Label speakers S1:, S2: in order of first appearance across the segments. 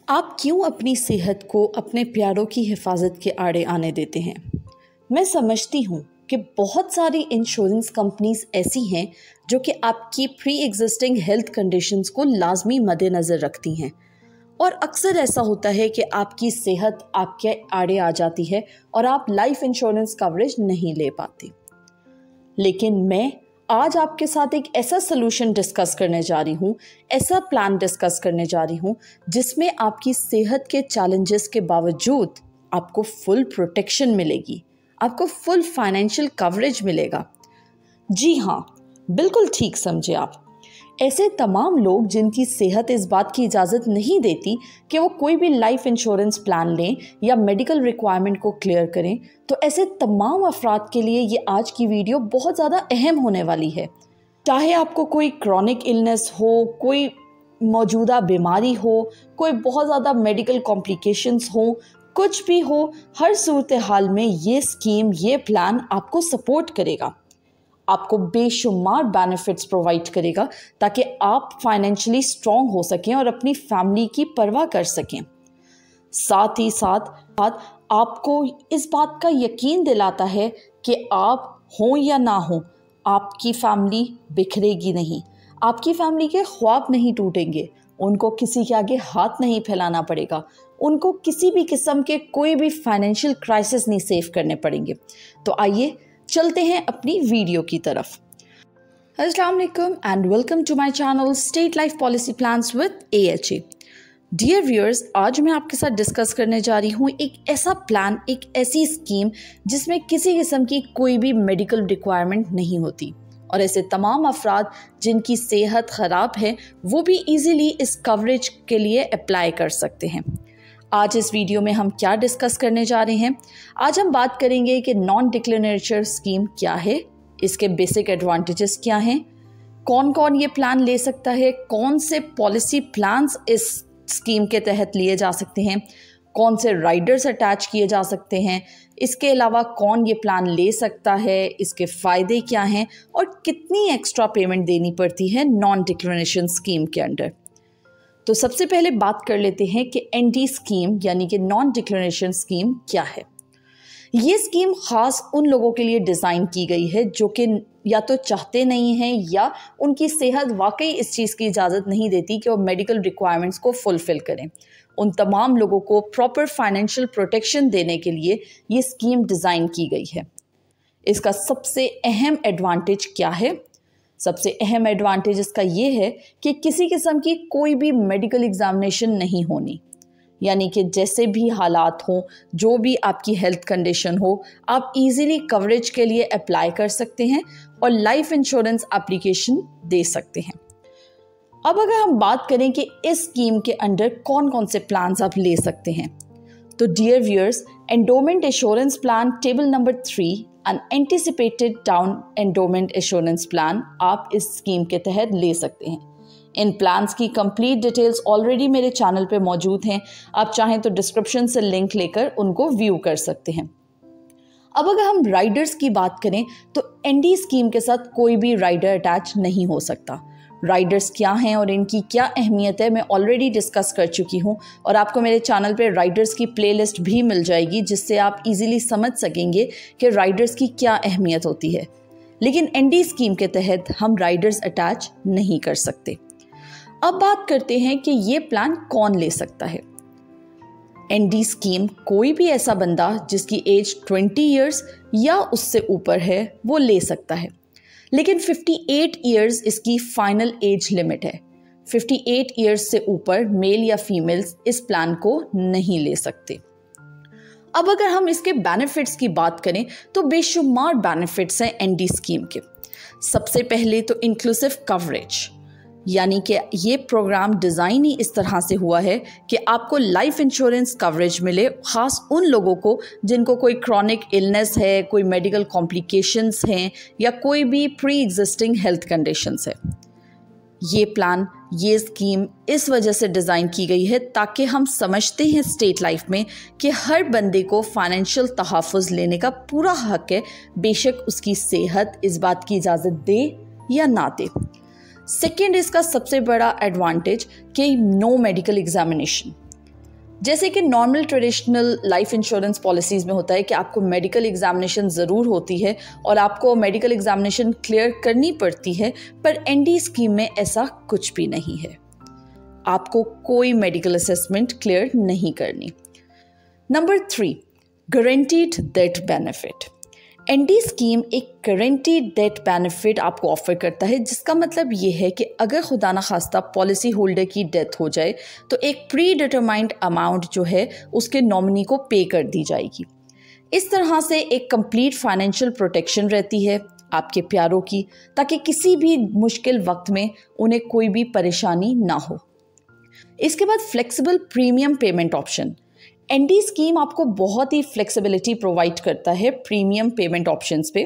S1: आप क्यों अपनी सेहत को अपने प्यारों की हिफाजत के आड़े आने देते हैं? मैं समझती हूँ कि बहुत सारी इंश्योरेंस कंपनीज ऐसी हैं जो कि आपकी प्री एग्जिस्टिंग हेल्थ कंडीशंस को लाजमी मद्देनज़र रखती हैं और अक्सर ऐसा होता है कि आपकी सेहत आपके आड़े आ जाती है और आप लाइफ इंश्योरेंस कवरेज नहीं ले पाते। लेकिन मैं आज आपके साथ एक ऐसा सलूशन डिस्कस करने जा रही हूँ, ऐसा प्लान डिस्कस करने जा रही हूँ जिसमें आपकी सेहत के चैलेंजेस के बावजूद आपको फुल प्रोटेक्शन मिलेगी, आपको फुल फाइनेंशियल कवरेज मिलेगा। जी हाँ, बिल्कुल ठीक समझे आप। ऐसे तमाम लोग जिनकी सेहत इस बात की इजाज़त नहीं देती कि वो कोई भी लाइफ इंश्योरेंस प्लान लें या मेडिकल रिक्वायरमेंट को क्लियर करें, तो ऐसे तमाम अफराद के लिए ये आज की वीडियो बहुत ज़्यादा अहम होने वाली है। चाहे आपको कोई क्रॉनिक इलनेस हो, कोई मौजूदा बीमारी हो, कोई बहुत ज़्यादा मेडिकल कॉम्प्लिकेशंस हो, कुछ भी हो, हर सूरत हाल में ये स्कीम, ये प्लान आपको सपोर्ट करेगा, आपको बेशुमार बेनिफिट्स प्रोवाइड करेगा ताकि आप फाइनेंशियली स्ट्रॉन्ग हो सकें और अपनी फैमिली की परवाह कर सकें। साथ ही साथ आपको इस बात का यकीन दिलाता है कि आप हों या ना हों, आपकी फैमिली बिखरेगी नहीं, आपकी फैमिली के ख्वाब नहीं टूटेंगे, उनको किसी के आगे हाथ नहीं फैलाना पड़ेगा, उनको किसी भी किस्म के कोई भी फाइनेंशियल क्राइसिस नहीं फेस करने पड़ेंगे। तो आइए चलते हैं अपनी वीडियो की तरफ। अस्सलाम वालेकुम and welcome to my channel state life policy plans with AHA। Dear viewers, आज मैं आपके साथ डिस्कस करने जा रही हूँ एक ऐसा प्लान, एक ऐसी स्कीम जिसमें किसी किस्म की कोई भी मेडिकल रिक्वायरमेंट नहीं होती और ऐसे तमाम अफराद जिनकी सेहत ख़राब है वो भी ईज़िली इस कवरेज के लिए अप्लाई कर सकते हैं। आज इस वीडियो में हम क्या डिस्कस करने जा रहे हैं? आज हम बात करेंगे कि नॉन डिक्लेरेचर स्कीम क्या है, इसके बेसिक एडवांटेजेस क्या हैं, कौन कौन ये प्लान ले सकता है, कौन से पॉलिसी प्लान्स इस स्कीम के तहत लिए जा सकते हैं, कौन से राइडर्स अटैच किए जा सकते हैं, इसके अलावा कौन ये प्लान ले सकता है, इसके फ़ायदे क्या हैं और कितनी एक्स्ट्रा पेमेंट देनी पड़ती है नॉन डिक्लेरेशन स्कीम के अंडर। तो सबसे पहले बात कर लेते हैं कि ND स्कीम यानी कि नॉन डिक्लेरेशन स्कीम क्या है। ये स्कीम ख़ास उन लोगों के लिए डिज़ाइन की गई है जो कि या तो चाहते नहीं हैं या उनकी सेहत वाकई इस चीज़ की इजाज़त नहीं देती कि वो मेडिकल रिक्वायरमेंट्स को फुलफ़िल करें। उन तमाम लोगों को प्रॉपर फाइनेंशियल प्रोटेक्शन देने के लिए ये स्कीम डिज़ाइन की गई है। इसका सबसे अहम एडवांटेज क्या है? सबसे अहम एडवांटेज इसका ये है कि किसी किस्म की कोई भी मेडिकल एग्जामिनेशन नहीं होनी, यानी कि जैसे भी हालात हों, जो भी आपकी हेल्थ कंडीशन हो, आप इजीली कवरेज के लिए अप्लाई कर सकते हैं और लाइफ इंश्योरेंस एप्लीकेशन दे सकते हैं। अब अगर हम बात करें कि इस स्कीम के अंडर कौन कौन से प्लान्स आप ले सकते हैं, तो dear viewers, endowment assurance plan table number 3 an anticipated down endowment assurance plan आप इस स्कीम के तहत ले सकते हैं। इन प्लान्स की कंप्लीट डिटेल्स ऑलरेडी मेरे चैनल पे मौजूद हैं, आप चाहें तो डिस्क्रिप्शन से लिंक लेकर उनको व्यू कर सकते हैं। अब अगर हम राइडर्स की बात करें तो ND स्कीम के साथ कोई भी राइडर अटैच नहीं हो सकता। राइडर्स क्या हैं और इनकी क्या अहमियत है मैं ऑलरेडी डिस्कस कर चुकी हूँ और आपको मेरे चैनल पे राइडर्स की प्लेलिस्ट भी मिल जाएगी जिससे आप इजीली समझ सकेंगे कि राइडर्स की क्या अहमियत होती है। लेकिन ND स्कीम के तहत हम राइडर्स अटैच नहीं कर सकते। अब बात करते हैं कि ये प्लान कौन ले सकता है। ND स्कीम कोई भी ऐसा बंदा जिसकी एज 20 ईयर्स या उससे ऊपर है वो ले सकता है, लेकिन 58 ईयर्स इसकी फाइनल एज लिमिट है। 58 ईयर्स से ऊपर मेल या फीमेल्स इस प्लान को नहीं ले सकते। अब अगर हम इसके बेनिफिट्स की बात करें तो बेशुमार बेनिफिट्स हैं ND स्कीम के। सबसे पहले तो इंक्लूसिव कवरेज, यानी कि ये प्रोग्राम डिज़ाइन ही इस तरह से हुआ है कि आपको लाइफ इंश्योरेंस कवरेज मिले, ख़ास उन लोगों को जिनको कोई क्रॉनिक इलनेस है, कोई मेडिकल कॉम्प्लिकेशंस हैं या कोई भी प्री एग्जिस्टिंग हेल्थ कंडीशंस है। ये प्लान, ये स्कीम इस वजह से डिज़ाइन की गई है ताकि हम समझते हैं स्टेट लाइफ में कि हर बंदे को फाइनेंशियल तहफ़्फ़ुज़ लेने का पूरा हक़ है, बेशक उसकी सेहत इस बात की इजाज़त दे या ना दे। सेकेंड, इसका सबसे बड़ा एडवांटेज कि नो मेडिकल एग्जामिनेशन। जैसे कि normal traditional life insurance policies में होता है कि आपको मेडिकल एग्जामिनेशन ज़रूर होती है और आपको मेडिकल एग्जामिनेशन क्लियर करनी पड़ती है, पर एनडी स्कीम में ऐसा कुछ भी नहीं है। आपको कोई मेडिकल असेसमेंट क्लियर नहीं करनी। Number 3, guaranteed death benefit. ND scheme एक गारंटीड डेथ बेनिफिट आपको ऑफर करता है, जिसका मतलब ये है कि अगर खुदा न खास्ता पॉलिसी होल्डर की डेथ हो जाए तो एक प्री डिटरमाइंड अमाउंट जो है उसके नॉमिनी को पे कर दी जाएगी। इस तरह से एक कंप्लीट फाइनेंशियल प्रोटेक्शन रहती है आपके प्यारों की, ताकि किसी भी मुश्किल वक्त में उन्हें कोई भी परेशानी ना हो। इसके बाद flexible premium payment option. ND scheme आपको बहुत ही फ्लेक्सिबिलिटी प्रोवाइड करता है प्रीमियम पेमेंट ऑप्शंस पे।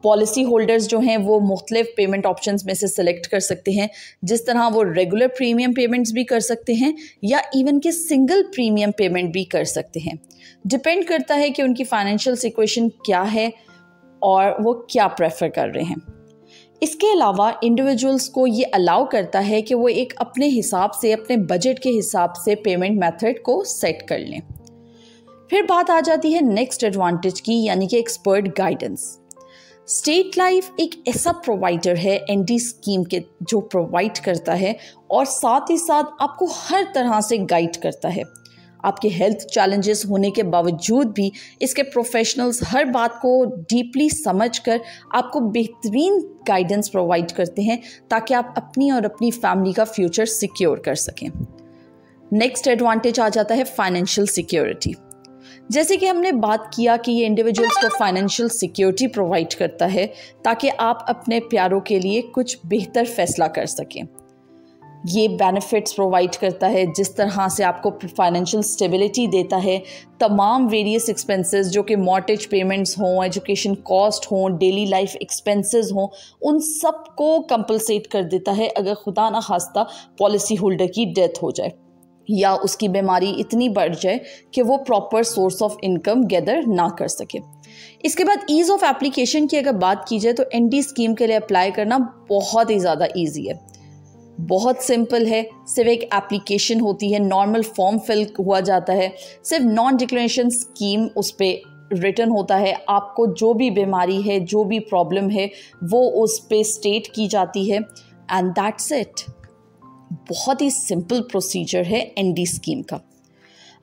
S1: पॉलिसी होल्डर्स जो हैं वो मुख्तलिफ पेमेंट ऑप्शंस में से सिलेक्ट कर सकते हैं, जिस तरह वो रेगुलर प्रीमियम पेमेंट्स भी कर सकते हैं या इवन के सिंगल प्रीमियम पेमेंट भी कर सकते हैं। डिपेंड करता है कि उनकी फाइनेंशियल सिचुएशन क्या है और वो क्या प्रेफर कर रहे हैं। इसके अलावा इंडिविजुअल्स को ये अलाउ करता है कि वो एक अपने हिसाब से, अपने बजट के हिसाब से पेमेंट मेथड को सेट कर लें। फिर बात आ जाती है नेक्स्ट एडवांटेज की, यानी कि एक्सपर्ट गाइडेंस। स्टेट लाइफ एक ऐसा प्रोवाइडर है एनडी स्कीम के जो प्रोवाइड करता है और साथ ही साथ आपको हर तरह से गाइड करता है। आपके हेल्थ चैलेंजेस होने के बावजूद भी इसके प्रोफेशनल्स हर बात को डीपली समझकर आपको बेहतरीन गाइडेंस प्रोवाइड करते हैं, ताकि आप अपनी और अपनी फैमिली का फ्यूचर सिक्योर कर सकें। नेक्स्ट एडवांटेज आ जाता है फाइनेंशियल सिक्योरिटी। जैसे कि हमने बात किया कि ये इंडिविजुअल्स को फाइनेंशियल सिक्योरिटी प्रोवाइड करता है ताकि आप अपने प्यारों के लिए कुछ बेहतर फैसला कर सकें। ये बेनिफिट्स प्रोवाइड करता है जिस तरह से आपको फाइनेंशियल स्टेबिलिटी देता है। तमाम वेरियस एक्सपेंसेस जो कि मॉर्गेज पेमेंट्स हों, एजुकेशन कॉस्ट हों, डेली लाइफ एक्सपेंसेस हों, उन सब को कंपलसेट कर देता है अगर खुदा ना खास्ता पॉलिसी होल्डर की डेथ हो जाए या उसकी बीमारी इतनी बढ़ जाए कि वो proper source of income gather ना कर सके। इसके बाद ईज़ ऑफ एप्लीकेशन की अगर बात की जाए तो एनडी स्कीम के लिए अप्लाई करना बहुत ही ज़्यादा ईजी है, बहुत सिंपल है। सिर्फ एक एप्लीकेशन होती है, नॉर्मल फॉर्म फिल हुआ जाता है, सिर्फ नॉन डिक्लेरेशन स्कीम उस पर रिटन होता है। आपको जो भी बीमारी है, जो भी प्रॉब्लम है, वो उस पर स्टेट की जाती है एंड दैट्स इट। बहुत ही सिंपल प्रोसीजर है एनडी स्कीम का।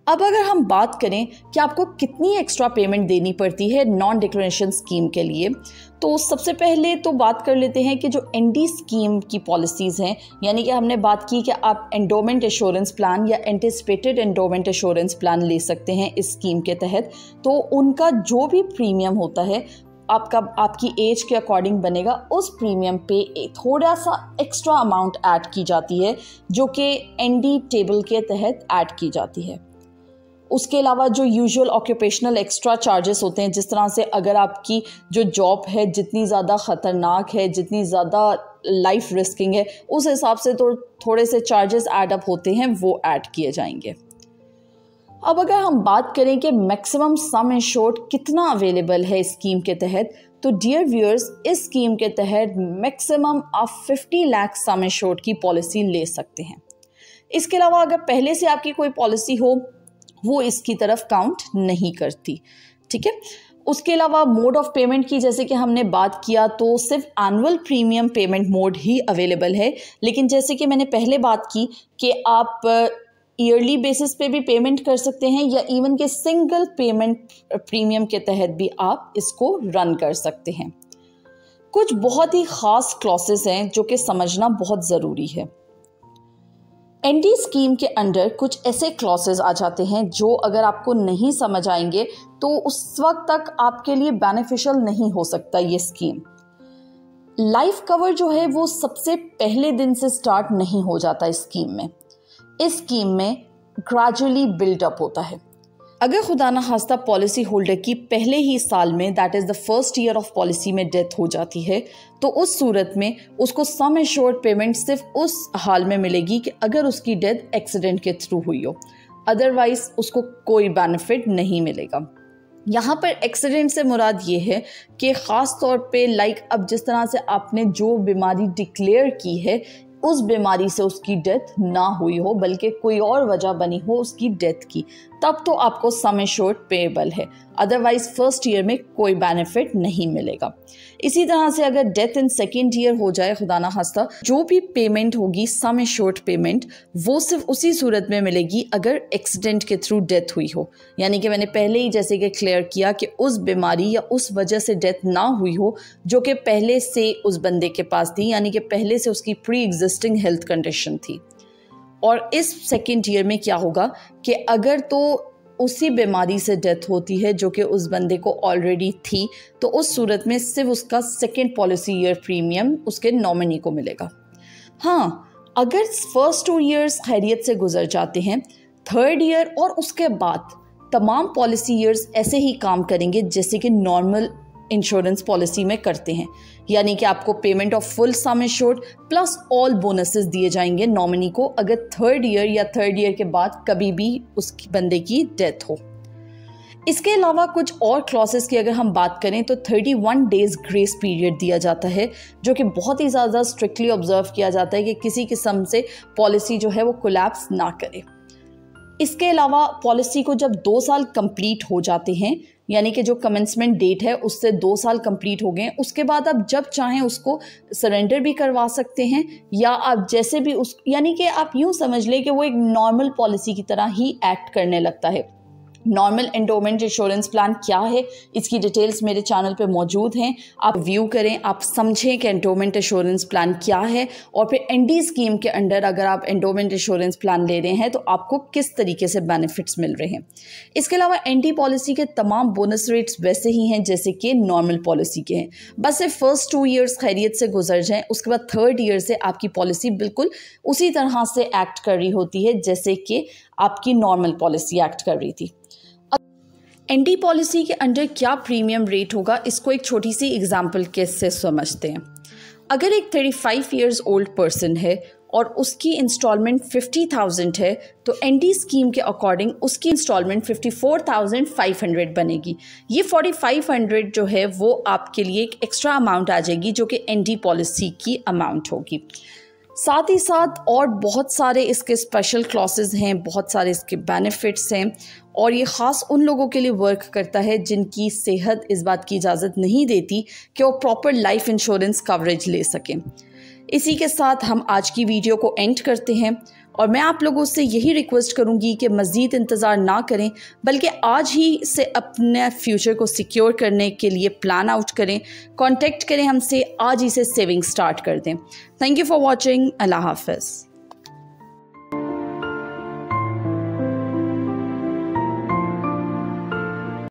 S1: अब अगर हम बात करें कि आपको कितनी एक्स्ट्रा पेमेंट देनी पड़ती है नॉन डिक्लेरेशन स्कीम के लिए, तो सबसे पहले तो बात कर लेते हैं कि जो एनडी स्कीम की पॉलिसीज़ हैं, यानी कि हमने बात की कि आप एंडोमेंट एश्योरेंस प्लान या एंटिसिपेटेड एंडोमेंट एश्योरेंस प्लान ले सकते हैं इस स्कीम के तहत। तो उनका जो भी प्रीमियम होता है आपकी एज के अकॉर्डिंग बनेगा, उस प्रीमियम पे थोड़ा सा एक्स्ट्रा अमाउंट ऐड की जाती है जो कि एनडी टेबल के तहत ऐड की जाती है। उसके अलावा जो यूजुअल ऑक्यूपेशनल एक्स्ट्रा चार्जेस होते हैं, जिस तरह से अगर आपकी जो जॉब है जितनी ज़्यादा ख़तरनाक है, जितनी ज़्यादा लाइफ रिस्किंग है, उस हिसाब से तो थोड़े से चार्जेस ऐड अप होते हैं, वो ऐड किए जाएंगे। अब अगर हम बात करें कि मैक्सिमम सम इंश्योर्ड कितना अवेलेबल है इस स्कीम के तहत, तो डियर व्यूअर्स, इस स्कीम के तहत मैक्सिमम आप 50 लाख सम इंश्योर्ड की पॉलिसी ले सकते हैं। इसके अलावा अगर पहले से आपकी कोई पॉलिसी हो, वो इसकी तरफ काउंट नहीं करती, ठीक है। उसके अलावा मोड ऑफ पेमेंट की जैसे कि हमने बात किया, तो सिर्फ एनुअल प्रीमियम पेमेंट मोड ही अवेलेबल है, लेकिन जैसे कि मैंने पहले बात की कि आप ईयरली बेसिस पे भी पेमेंट कर सकते हैं या इवन के सिंगल पेमेंट प्रीमियम के तहत भी आप इसको रन कर सकते हैं। कुछ बहुत ही ख़ास क्लॉसेस हैं जो कि समझना बहुत ज़रूरी है। एनडी स्कीम के अंडर कुछ ऐसे क्लॉसेस आ जाते हैं जो अगर आपको नहीं समझ आएंगे तो उस वक्त तक आपके लिए बेनिफिशियल नहीं हो सकता ये स्कीम। लाइफ कवर जो है वो सबसे पहले दिन से स्टार्ट नहीं हो जाता इस स्कीम में ग्रेजुअली बिल्डअप होता है। अगर खुदा न खास्ता पॉलिसी होल्डर की पहले ही साल में, that is the first year of policy में डेथ हो जाती है, तो उस सूरत में उसको सम एश्योर्ड पेमेंट सिर्फ उस हाल में मिलेगी कि अगर उसकी डेथ एक्सीडेंट के थ्रू हुई हो, अदरवाइज उसको कोई बेनिफिट नहीं मिलेगा। यहाँ पर एक्सीडेंट से मुराद ये है कि ख़ास तौर पे अब जिस तरह से आपने जो बीमारी डिक्लेयर की है, उस बीमारी से उसकी डेथ ना हुई हो बल्कि कोई और वजह बनी हो उसकी डेथ की, तब तो आपको सम एश्योर्ड पेएबल है। अदरवाइज फर्स्ट ईयर में कोई बेनिफिट नहीं मिलेगा। इसी तरह से अगर डेथ इन सेकेंड ईयर हो जाए, खुदा ना खास्ता, जो भी पेमेंट होगी सम एश्योर्ड पेमेंट, वो सिर्फ उसी सूरत में मिलेगी अगर एक्सीडेंट के थ्रू डेथ हुई हो। यानी कि मैंने पहले ही जैसे कि क्लियर किया कि उस बीमारी या उस वजह से डेथ ना हुई हो जो कि पहले से उस बंदे के पास थी, यानी कि पहले से उसकी प्री एग्जिस्टिंग हेल्थ कंडीशन थी। और इस सेकेंड ईयर में क्या होगा कि अगर तो उसी बीमारी से डेथ होती है जो कि उस बंदे को ऑलरेडी थी, तो उस सूरत में सिर्फ उसका सेकेंड पॉलिसी ईयर प्रीमियम उसके नॉमिनी को मिलेगा। हाँ, अगर फर्स्ट 2 ईयर्स खैरियत से गुजर जाते हैं, थर्ड ईयर और उसके बाद तमाम पॉलिसी ईयर्स ऐसे ही काम करेंगे जैसे कि नॉर्मल इंश्योरेंस पॉलिसी में करते हैं। यानी कि आपको payment of full sum assured plus all bonuses दिए जाएंगे नॉमिनी को अगर थर्ड ईयर या थर्ड ईयर के बाद कभी भी उस बंदे की डेथ हो। इसके अलावा कुछ और क्लॉसेस की अगर हम बात करें तो 31 डेज ग्रेस पीरियड दिया जाता है, जो कि बहुत ही ज़्यादा स्ट्रिक्टली ऑब्जर्व किया जाता है कि किसी किस्म से पॉलिसी जो है वो कोलैप्स ना करे। इसके अलावा पॉलिसी को जब 2 साल कंप्लीट हो जाते हैं, यानी कि जो कमेंसमेंट डेट है उससे 2 साल कंप्लीट हो गए, उसके बाद आप जब चाहें उसको सरेंडर भी करवा सकते हैं, या आप जैसे भी उस, यानी कि आप यूँ समझ लें कि वो एक नॉर्मल पॉलिसी की तरह ही एक्ट करने लगता है। नॉर्मल एंडोमेंट इंश्योरेंस प्लान क्या है, इसकी डिटेल्स मेरे चैनल पे मौजूद हैं, आप व्यू करें, आप समझें कि एंडोमेंट इंश्योरेंस प्लान क्या है, और फिर एनडी स्कीम के अंडर अगर आप एंडोमेंट इंश्योरेंस प्लान ले रहे हैं तो आपको किस तरीके से बेनिफिट्स मिल रहे हैं। इसके अलावा एनडी पॉलिसी के तमाम बोनस रेट्स वैसे ही हैं जैसे कि नॉर्मल पॉलिसी के हैं, बस सिर्फ फर्स्ट 2 ईयर्स खैरियत से गुजर जाएँ, उसके बाद थर्ड ईयर से आपकी पॉलिसी बिल्कुल उसी तरह से एक्ट कर रही होती है जैसे कि आपकी नॉर्मल पॉलिसी एक्ट कर रही थी। एनडी पॉलिसी के अंडर क्या प्रीमियम रेट होगा, इसको एक छोटी सी एग्जांपल केस से समझते हैं। अगर एक 35 इयर्स ओल्ड पर्सन है और उसकी इंस्टॉलमेंट 50,000 है, तो एनडी स्कीम के अकॉर्डिंग उसकी इंस्टॉलमेंट 54,500 बनेगी। ये 4,500 जो है वो आपके लिए एक एक्स्ट्रा अमाउंट आ जाएगी जो कि एनडी पॉलिसी की अमाउंट होगी। साथ ही साथ और बहुत सारे इसके स्पेशल क्लॉसेस हैं, बहुत सारे इसके बेनिफिट्स हैं, और ये ख़ास उन लोगों के लिए वर्क करता है जिनकी सेहत इस बात की इजाज़त नहीं देती कि वो प्रॉपर लाइफ इंश्योरेंस कवरेज ले सकें। इसी के साथ हम आज की वीडियो को एंड करते हैं, और मैं आप लोगों से यही रिक्वेस्ट करूंगी कि मज़ीद इंतज़ार ना करें, बल्कि आज ही से अपने फ्यूचर को सिक्योर करने के लिए प्लान आउट करें, कांटेक्ट करें हमसे, आज ही से सेविंग स्टार्ट कर दें। Thank you for watching. अल्लाह हाफ़िज़।